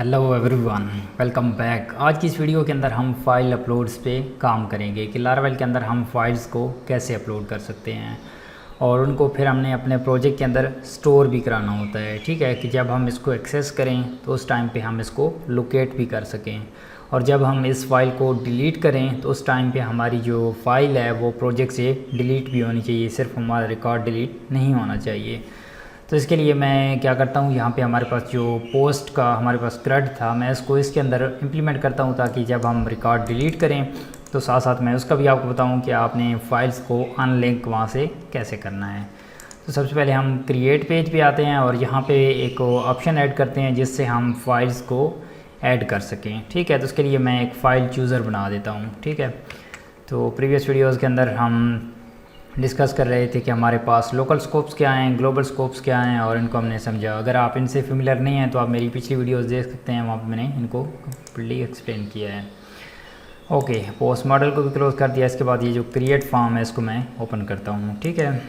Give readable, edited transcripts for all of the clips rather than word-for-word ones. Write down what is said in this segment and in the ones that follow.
Hello everyone, welcome back. आज की इस वीडियो के अंदर हम फाइल अपलोड्स पे काम करेंगे कि लारावेल के अंदर हम फाइल्स को कैसे अपलोड कर सकते हैं और उनको फिर हमने अपने प्रोजेक्ट के अंदर स्टोर भी कराना होता है। ठीक है कि जब हम इसको एक्सेस करें तो उस टाइम पे हम इसको लोकेट भी कर सकें, और जब हम इस फाइल को डिलीट करें तो उस टाइम पे हमारी जो फाइल है वो प्रोजेक्ट से डिलीट भी होनी चाहिए, सिर्फ हमारा रिकॉर्ड डिलीट नहीं होना चाहिए। तो इसके लिए मैं क्या करता हूँ, यहाँ पे हमारे पास जो पोस्ट का हमारे पास CRUD था, मैं इसको इसके अंदर इम्प्लीमेंट करता हूँ ताकि जब हम रिकॉर्ड डिलीट करें तो साथ साथ मैं उसका भी आपको बताऊँ कि आपने फाइल्स को अनलिंक वहाँ से कैसे करना है। तो सबसे पहले हम क्रिएट पेज पे आते हैं और यहाँ पे एक ऑप्शन ऐड करते हैं जिससे हम फाइल्स को ऐड कर सकें। ठीक है, तो उसके लिए मैं एक फ़ाइल चूज़र बना देता हूँ। ठीक है, तो प्रीवियस वीडियोज़ के अंदर हम डिस्कस कर रहे थे कि हमारे पास लोकल स्कोप्स क्या हैं, ग्लोबल स्कोप्स क्या हैं, और इनको हमने समझा। अगर आप इनसे फेमिलियर नहीं हैं तो आप मेरी पिछली वीडियोस देख सकते हैं, वहाँ पर मैंने इनको कम्प्लीटली एक्सप्लेन किया है। ओके, पोस्ट मॉडल को भी क्लोज कर दिया। इसके बाद ये जो क्रिएट फॉर्म है इसको मैं ओपन करता हूँ। ठीक है,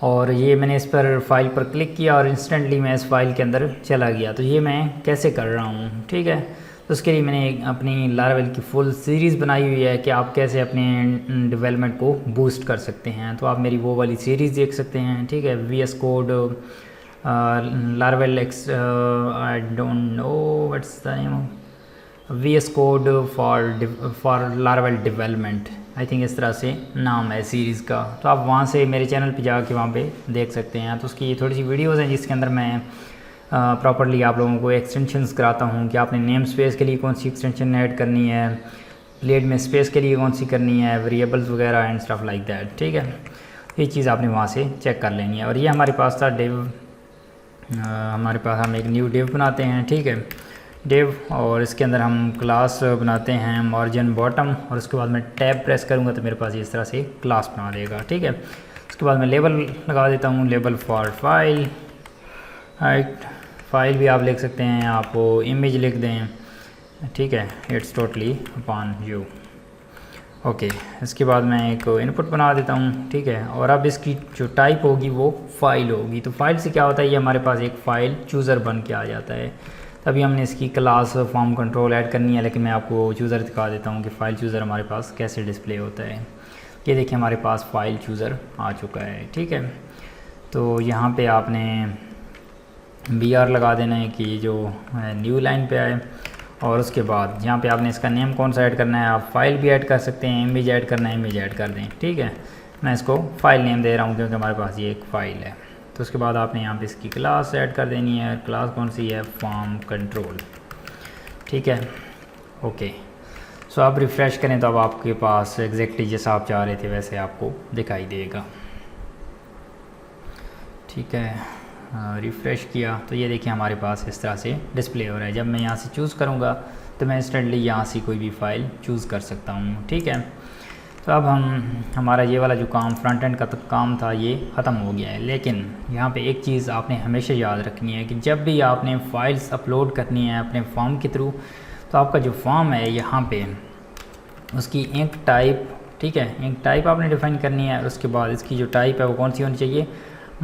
और ये मैंने इस पर फाइल पर क्लिक किया और इंस्टेंटली मैं इस फाइल के अंदर चला गया। तो ये मैं कैसे कर रहा हूँ, ठीक है, तो उसके लिए मैंने अपनी लारावेल की फुल सीरीज़ बनाई हुई है कि आप कैसे अपने डेवलपमेंट को बूस्ट कर सकते हैं। तो आप मेरी वो वाली सीरीज़ देख सकते हैं। ठीक है, VS code Laravel x I don't know what's the name, VS code for Laravel development, I think इस तरह से नाम है सीरीज़ का। तो आप वहाँ से मेरे चैनल पे जाके वहाँ पे देख सकते हैं। तो उसकी थोड़ी सी वीडियोज़ हैं जिसके अंदर मैं प्रॉपर्ली आप लोगों को एक्सटेंशंस कराता हूँ कि आपने नेम स्पेस के लिए कौन सी एक्सटेंशन ऐड करनी है, प्लेट में स्पेस के लिए कौन सी करनी है, वेरिएबल्स वगैरह एंड स्टफ लाइक दैट। ठीक है, ये चीज़ आपने वहाँ से चेक कर लेनी है। और ये हमारे पास था डिव, हमारे पास हम एक न्यू डिव बनाते हैं। ठीक है, डिव, और इसके अंदर हम क्लास बनाते हैं मार्जिन बॉटम, और उसके बाद मैं टैब प्रेस करूँगा तो मेरे पास इस तरह से क्लास बना देगा। ठीक है, उसके बाद मैं लेबल लगा देता हूँ, label for file, right, file भी आप लिख सकते हैं, आप इमेज लिख दें। ठीक है, it's totally upon you. Okay, इसके बाद मैं एक इनपुट बना देता हूँ। ठीक है, और अब इसकी जो टाइप होगी वो फाइल होगी। तो फाइल से क्या होता है, ये हमारे पास एक फ़ाइल चूज़र बन के आ जाता है। तभी हमने इसकी क्लास फॉर्म कंट्रोल ऐड करनी है, लेकिन मैं आपको चूज़र दिखा देता हूँ कि फ़ाइल चूज़र हमारे पास कैसे डिस्प्ले होता है। ये देखिए हमारे पास फ़ाइल चूज़र आ चुका है। ठीक है, तो यहाँ पे आपने BR लगा देना है कि जो न्यू लाइन पे आए, और उसके बाद यहाँ पे आपने इसका नेम कौन सा ऐड करना है, आप फाइल भी ऐड कर सकते हैं, इमेज ऐड करना है इमेज ऐड कर दें। ठीक है, मैं इसको फाइल नेम दे रहा हूँ क्योंकि हमारे पास ये एक फ़ाइल है। तो उसके बाद आपने यहाँ पे इसकी क्लास ऐड कर देनी है। क्लास कौन सी है, फॉर्म कंट्रोल। ठीक है, ओके, सो आप रिफ़्रेश करें तो अब आपके पास एग्जैक्टली जैसा आप चाह रहे थे वैसे आपको दिखाई देगा। ठीक है, रिफ़्रेश किया तो ये देखिए हमारे पास इस तरह से डिस्प्ले हो रहा है। जब मैं यहाँ से चूज़ करूँगा तो मैं इंस्टेंटली यहाँ से कोई भी फ़ाइल चूज़ कर सकता हूँ। ठीक है, तो अब हमारा ये वाला जो काम फ्रंट एंड का काम था ये ख़त्म हो गया है। लेकिन यहाँ पे एक चीज़ आपने हमेशा याद रखनी है कि जब भी आपने फ़ाइल्स अपलोड करनी है अपने फॉर्म के थ्रू, तो आपका जो फॉर्म है यहाँ पे उसकी इंक टाइप, ठीक है, इंक टाइप आपने डिफ़ाइन करनी है। उसके बाद इसकी जो टाइप है वो कौन सी होनी चाहिए,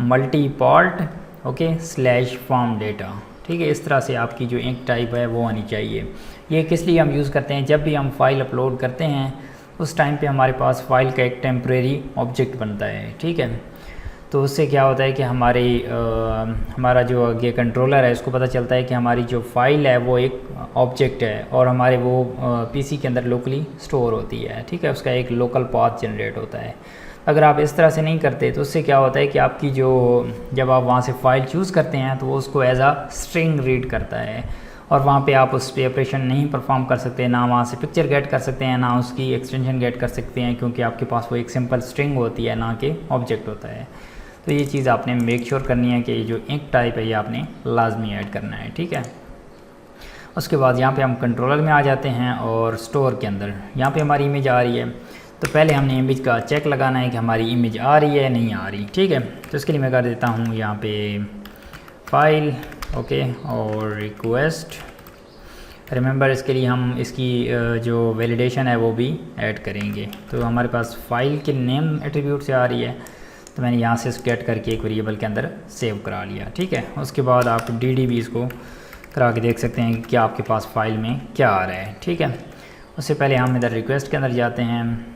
multi part, okay, slash form data. ठीक है, इस तरह से आपकी जो इंक टाइप है वो आनी चाहिए। ये किस लिए हम यूज़ करते हैं, जब भी हम फाइल अपलोड करते हैं उस टाइम पे हमारे पास फाइल का एक टेम्परेरी ऑब्जेक्ट बनता है। ठीक है, तो उससे क्या होता है कि हमारा जो ये कंट्रोलर है उसको पता चलता है कि हमारी जो फाइल है वो एक ऑब्जेक्ट है और हमारे वो PC के अंदर लोकली स्टोर होती है। ठीक है, उसका एक लोकल पाथ जनरेट होता है। अगर आप इस तरह से नहीं करते तो उससे क्या होता है कि आपकी जब आप वहाँ से फ़ाइल चूज़ करते हैं तो वो उसको एज आ स्ट्रिंग रीड करता है, और वहाँ पे आप उस पर ऑपरेशन नहीं परफॉर्म कर सकते, ना वहाँ से पिक्चर गेट कर सकते हैं, ना उसकी एक्सटेंशन गेट कर सकते हैं, क्योंकि आपके पास वो एक सिंपल स्ट्रिंग होती है, ना कि ऑब्जेक्ट होता है। तो ये चीज़ आपने मेक श्योर करनी है कि जो इंक टाइप है ये आपने लाजमी ऐड करना है। ठीक है, उसके बाद यहाँ पे हम कंट्रोलर में आ जाते हैं और स्टोर के अंदर यहाँ पे हमारी इमेज आ रही है। तो पहले हमने इमेज का चेक लगाना है कि हमारी इमेज आ रही है नहीं आ रही। ठीक है, तो इसके लिए मैं कर देता हूँ यहाँ पे फाइल, ओके, और रिक्वेस्ट। रिमेंबर इसके लिए हम इसकी जो वैलिडेशन है वो भी ऐड करेंगे। तो हमारे पास फाइल के नेम एट्रीब्यूट से आ रही है, तो मैंने यहाँ से गेट करके एक वेरिएबल के अंदर सेव करा लिया। ठीक है, उसके बाद आप DDB इसको करा के देख सकते हैं कि क्या आपके पास फ़ाइल में क्या आ रहा है। ठीक है, उससे पहले हम इधर रिक्वेस्ट के अंदर जाते हैं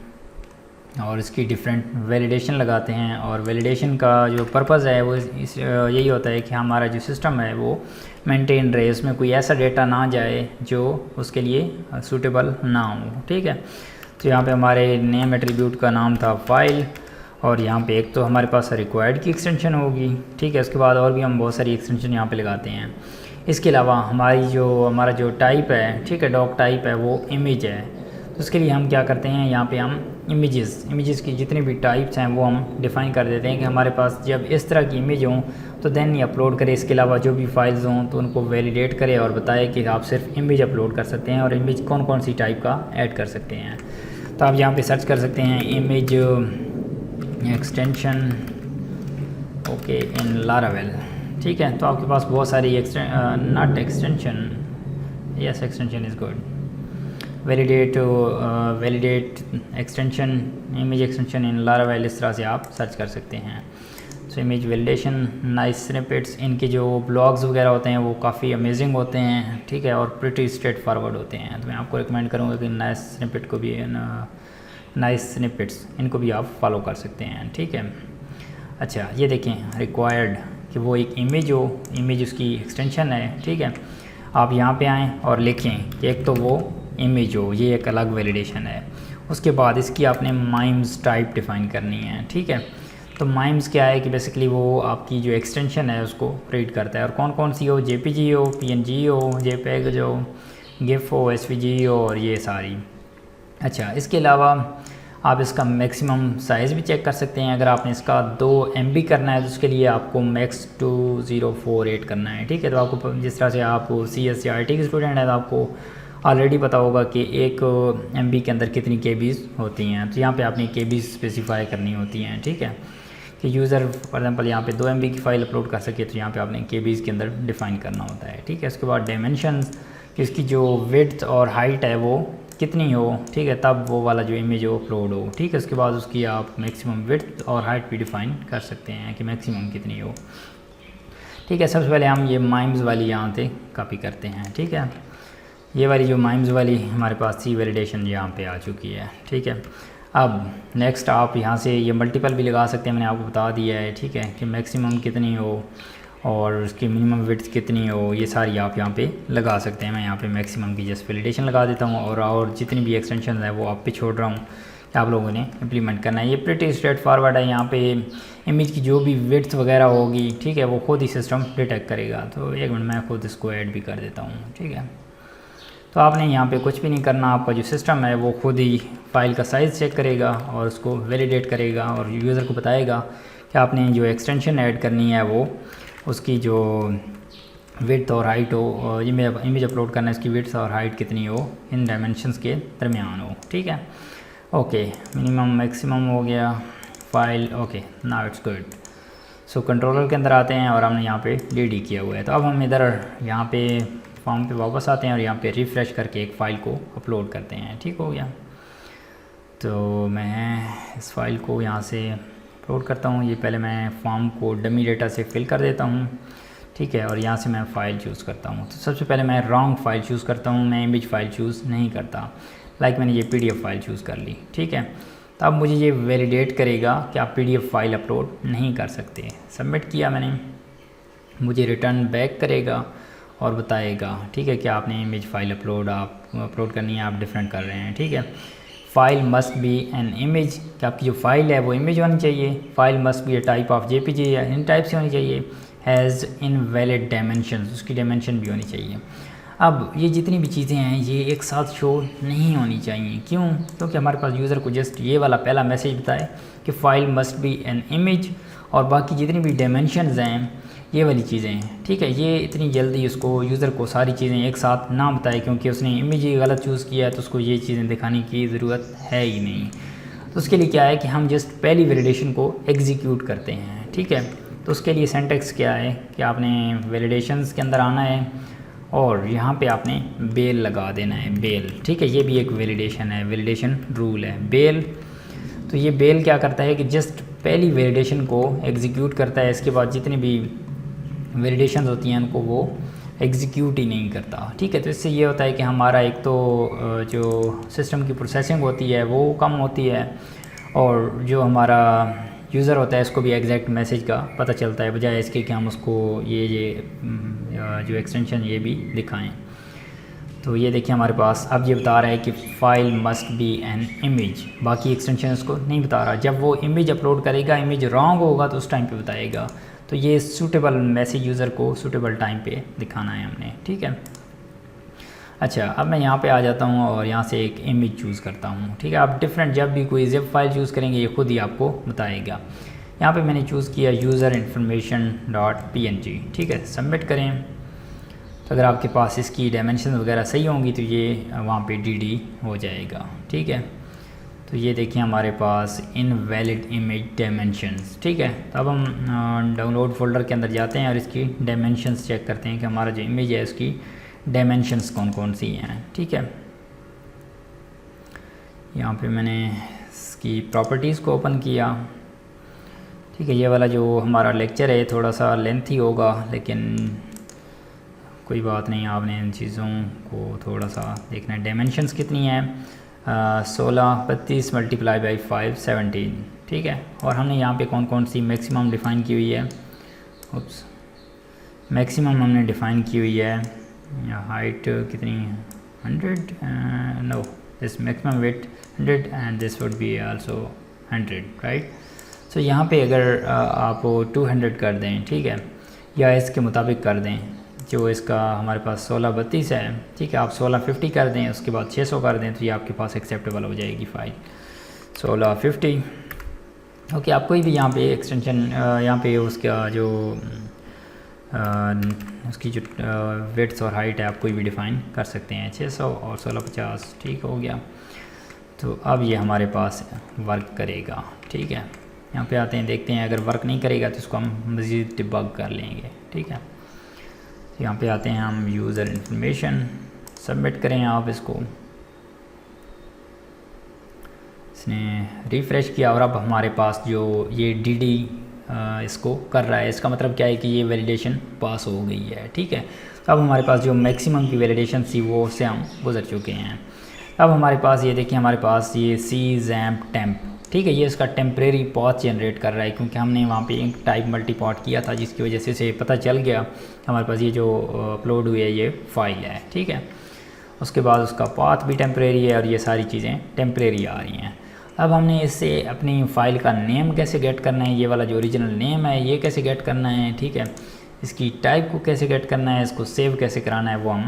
और इसकी डिफरेंट वैलिडेशन लगाते हैं। और वैलिडेशन का जो पर्पज़ है वो यही होता है कि हमारा जो सिस्टम है वो मेंटेन रहे, उसमें कोई ऐसा डेटा ना जाए जो उसके लिए सूटेबल ना हो। ठीक है, तो यहाँ पे हमारे नेम एट्रीब्यूट का नाम था फाइल, और यहाँ पे एक तो हमारे पास रिक्वायर्ड की एक्सटेंशन होगी। ठीक है, उसके बाद और भी हम बहुत सारी एक्सटेंशन यहाँ पे लगाते हैं। इसके अलावा हमारा जो टाइप है, ठीक है, डॉक टाइप है, वो इमेज है। तो उसके लिए हम क्या करते हैं, यहाँ पे हम इमेजेस की जितने भी टाइप्स हैं वो हम डिफ़ाइन कर देते हैं कि हमारे पास जब इस तरह की इमेज हों तो देन ही अपलोड करें। इसके अलावा जो भी फाइल्स हों तो उनको वैलिडेट करें और बताए कि आप सिर्फ इमेज अपलोड कर सकते हैं और इमेज कौन कौन सी टाइप का ऐड कर सकते हैं। तो आप यहाँ पे सर्च कर सकते हैं image extension okay in Laravel. ठीक है, तो आपके पास बहुत सारी not extension, yes extension is good, validate extension, image extension in Laravel, इस तरह से आप सर्च कर सकते हैं। So image validation, nice snippets, इनके जो ब्लॉग्स वगैरह होते हैं वो काफ़ी अमेजिंग होते हैं। ठीक है, और प्रिटी स्ट्रेट फॉरवर्ड होते हैं। तो मैं आपको रिकमेंड करूँगा कि नाइस स्निपेट को भी, नाइस स्निपेट्स इनको भी आप फॉलो कर सकते हैं। ठीक है, अच्छा ये देखें रिक्वायर्ड कि वो एक इमेज हो, इमेज उसकी एक्सटेंशन है। ठीक है, आप यहाँ पे आएँ और लिखें कि एक तो वो इमेज हो, ये एक अलग वैलिडेशन है। उसके बाद इसकी आपने माइम्स टाइप डिफ़ाइन करनी है। ठीक है, तो माइम्स क्या है कि बेसिकली वो आपकी जो एक्सटेंशन है उसको प्रीड करता है, और कौन कौन सी हो, जेपीजी हो, पीएनजी हो, जेपेग जो गिफ हो, एसवीजी हो, और ये सारी। अच्छा, इसके अलावा आप इसका मैक्सिमम साइज़ भी चेक कर सकते हैं। अगर आपने इसका 2 MB करना है तो उसके लिए आपको मैक्स 2048 करना है। ठीक है, तो आपको जिस तरह से आप CS या IT के स्टूडेंट हैं तो आपको ऑलरेडी पता होगा कि 1 MB के अंदर कितनी KBs होती हैं। तो यहाँ पे आपने KBs स्पेसिफाई करनी होती हैं। ठीक है, कि यूज़र फॉर एग्जांपल यहाँ पे 2 MB की फ़ाइल अपलोड कर सके तो यहाँ पे आपने KBs के अंदर डिफ़ाइन करना होता है। ठीक है, उसके बाद डायमेंशंस कि इसकी जो विड्थ और हाइट है वो कितनी हो। ठीक है, तब वो वाला जो इमेज हो अपलोड हो। ठीक है, उसके बाद उसकी आप मैक्सिमम विड्थ और हाइट भी डिफ़ाइन कर सकते हैं कि मैक्सिमम कितनी हो। ठीक है, सबसे पहले हम ये माइम्स वाली यहाँ से कॉपी करते हैं। ठीक है, ये वाली जो माइम्स वाली हमारे पास थी वैलिडेशन यहाँ पे आ चुकी है। ठीक है, अब नेक्स्ट आप यहाँ से ये मल्टीपल भी लगा सकते हैं, मैंने आपको बता दिया है। ठीक है, कि मैक्सिमम कितनी हो और उसकी मिनिमम विड्थ कितनी हो, ये सारी आप यहाँ पे लगा सकते हैं। मैं यहाँ पे मैक्सिमम की जस्ट वैलिडेशन लगा देता हूँ, और जितनी भी एक्सटेंशन है वो आप पे छोड़ रहा हूँ कि आप लोगों ने इम्प्लीमेंट करना है। ये प्रीटी स्ट्रेट फॉरवर्ड है। यहाँ पे इमेज की जो भी विड्थ वगैरह होगी, ठीक है, वो खुद ही सिस्टम डिटेक्ट करेगा। तो एक मिनट मैं खुद इसको ऐड भी कर देता हूँ। ठीक है, तो आपने यहाँ पे कुछ भी नहीं करना, आपका जो सिस्टम है वो खुद ही फाइल का साइज़ चेक करेगा और उसको वैलिडेट करेगा और यूज़र को बताएगा कि आपने जो एक्सटेंशन ऐड करनी है वो उसकी जो विड्थ और हाइट हो, और इमेज अपलोड करना है इसकी विड्थ और हाइट कितनी हो, इन डायमेंशंस के दरमियान हो। ठीक है, ओके, मिनिमम मैक्सिमम हो गया file. Okay, now it's good. So controller के अंदर आते हैं और हमने यहाँ पे DD किया हुआ है। तो अब हम इधर यहाँ पे फॉर्म पे वापस आते हैं और यहाँ पे रिफ़्रेश करके एक फ़ाइल को अपलोड करते हैं। ठीक हो गया, तो मैं इस फाइल को यहाँ से अपलोड करता हूँ। ये पहले मैं फॉर्म को डमी डेटा से फिल कर देता हूँ। ठीक है, और यहाँ से मैं फ़ाइल चूज़ करता हूँ। तो सबसे पहले मैं रॉन्ग फाइल चूज़ करता हूँ, मैं इमेज फ़ाइल चूज़ नहीं करता। लाइक मैंने ये PDF फाइल चूज़ कर ली। ठीक है, तो अब मुझे ये वैलिडेट करेगा कि आप PDF फाइल अपलोड नहीं कर सकते। सबमिट किया मैंने, मुझे रिटर्न बैक करेगा और बताएगा, ठीक है, कि आपने इमेज फ़ाइल अपलोड करनी है, आप डिफरेंट कर रहे हैं। ठीक है, file must be an image, कि आपकी जो फाइल है वो इमेज होनी चाहिए। File must be A type of JPG या इन टाइप से होनी चाहिए। हैज़ इनवैलिड डायमेंशन, उसकी डायमेंशन भी होनी चाहिए। अब ये जितनी भी चीज़ें हैं ये एक साथ शो नहीं होनी चाहिए। क्यों? क्योंकि हमारे पास यूज़र को जस्ट ये वाला पहला मैसेज बताए कि file must be an image, और बाकी जितनी भी डायमेंशंस हैं ये वाली चीज़ें हैं। ठीक है, ये इतनी जल्दी उसको यूज़र को सारी चीज़ें एक साथ ना बताए, क्योंकि उसने इमेज ही गलत चूज़ किया है तो उसको ये चीज़ें दिखाने की ज़रूरत है ही नहीं। तो उसके लिए क्या है कि हम जस्ट पहली वैलिडेशन को एग्जीक्यूट करते हैं। ठीक है, तो उसके लिए सिंटैक्स क्या है कि आपने वैलिडेशंस के अंदर आना है और यहाँ पे आपने बेल लगा देना है, बेल। ठीक है, ये भी एक वैलिडेशन है, वैलिडेशन रूल है बेल। तो ये बेल क्या करता है कि जस्ट पहली वैलिडेशन को एग्जीक्यूट करता है, इसके बाद जितनी भी वैलिडेशंस होती हैं उनको वो एग्जीक्यूट ही नहीं करता। ठीक है, तो इससे ये होता है कि हमारा एक तो जो सिस्टम की प्रोसेसिंग होती है वो कम होती है, और जो हमारा यूज़र होता है इसको भी एग्जैक्ट मैसेज का पता चलता है, बजाय इसके कि हम उसको ये जो एक्सटेंशन ये भी दिखाएं। तो ये देखिए हमारे पास अब ये बता रहा है कि file must be an image, बाकी एक्सटेंशन उसको नहीं बता रहा। जब वो इमेज अपलोड करेगा, इमेज रॉन्ग होगा तो उस टाइम पे बताएगा। तो ये सूटेबल मैसेज यूज़र को सूटेबल टाइम पे दिखाना है हमने। ठीक है, अच्छा अब मैं यहाँ पे आ जाता हूँ और यहाँ से एक इमेज चूज़ करता हूँ। ठीक है, आप डिफरेंट जब भी कोई ज़िप फाइल चूज़ करेंगे ये खुद ही आपको बताएगा। यहाँ पे मैंने चूज़ किया यूज़र इन्फॉर्मेशन डॉट png। ठीक है, सबमिट करें। तो अगर आपके पास इसकी डायमेंशन वगैरह सही होंगी तो ये वहाँ पे dd हो जाएगा। ठीक है, तो ये देखिए हमारे पास इनवैलिड इमेज डायमेंशंस। ठीक है, तो अब हम डाउनलोड फोल्डर के अंदर जाते हैं और इसकी डायमेंशंस चेक करते हैं कि हमारा जो इमेज है उसकी डायमेंशंस कौन कौन सी हैं। ठीक है, यहाँ पे मैंने इसकी प्रॉपर्टीज़ को ओपन किया। ठीक है, ये वाला जो हमारा लेक्चर है थोड़ा सा लेंथी होगा, लेकिन कोई बात नहीं, आपने इन चीज़ों को थोड़ा सा देखना है। डायमेंशंस कितनी हैं? 16 32 मल्टीप्लाई बाई 5 17। ठीक है, और हमने यहाँ पे कौन कौन सी मैक्सिमम डिफ़ाइन की हुई है। उप्स, मैक्सिमम हमने डिफ़ाइन की हुई है। हाइट कितनी है? 100। No, this maximum width 100 and this would be also 100, right. So यहाँ पे अगर आप 200 कर दें, ठीक है, या इसके मुताबिक कर दें, जो इसका हमारे पास 16 32 है। ठीक है, आप 16 50 कर दें, उसके बाद 600 कर दें, तो ये आपके पास एक्सेप्टेबल हो जाएगी फ़ाइल 16 50। ओके, आप कोई भी यहाँ पे एक्सटेंशन यहाँ पे उसका जो उसकी जो विड्थ और हाइट है आप कोई भी डिफ़ाइन कर सकते हैं। 600 और 16 50। ठीक हो गया, तो अब ये हमारे पास वर्क करेगा। ठीक है, यहाँ पे आते हैं, देखते हैं अगर वर्क नहीं करेगा तो इसको हम मज़ीद डिबग कर लेंगे। ठीक है, तो यहाँ पे आते हैं हम यूज़र इन्फॉर्मेशन, सबमिट करें आप इसको। इसने रिफ़्रेश किया और अब हमारे पास जो ये dd इसको कर रहा है, इसका मतलब क्या है कि ये वैलिडेशन पास हो गई है। ठीक है, तो अब हमारे पास जो मैक्सिमम की वैलिडेशन थी वो से हम गुजर चुके हैं। अब हमारे पास ये देखिए हमारे पास ये CXAMPP टेम्प। ठीक है, ये इसका टेम्परेरी पाथ जनरेट कर रहा है, क्योंकि हमने वहाँ पे एक टाइप मल्टीपॉट किया था, जिसकी वजह से इसे पता चल गया हमारे पास ये जो अपलोड हुई है ये फ़ाइल है। ठीक है, उसके बाद उसका पाथ भी टेम्परेरी है और ये सारी चीज़ें टेम्परेरी आ रही हैं। अब हमने इससे अपनी फ़ाइल का नेम कैसे गेट करना है, ये वाला जो ओरिजिनल नेम है ये कैसे गेट करना है। ठीक है, इसकी टाइप को कैसे गेट करना है, इसको सेव कैसे कराना है, वो हम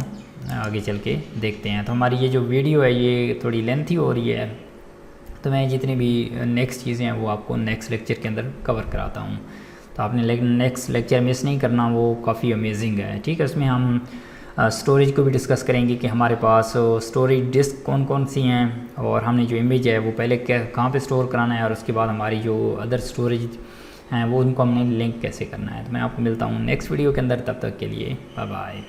आगे चल के देखते हैं। तो हमारी ये जो वीडियो है ये थोड़ी लेंथी हो रही है, तो मैं जितनी भी नेक्स्ट चीज़ें हैं वो आपको नेक्स्ट लेक्चर के अंदर कवर कराता हूँ। तो आपने नेक्स्ट लेक्चर मिस नहीं करना, वो काफ़ी अमेजिंग है। ठीक है, उसमें हम स्टोरेज को भी डिस्कस करेंगे कि हमारे पास स्टोरेज डिस्क कौन कौन सी हैं, और हमने जो इमेज है वो पहले कहाँ पे स्टोर कराना है, और उसके बाद हमारी जो अदर स्टोरेज हैं वो उनको हमने लिंक कैसे करना है। तो मैं आपको मिलता हूँ नेक्स्ट वीडियो के अंदर, तब तक के लिए बाय बाय।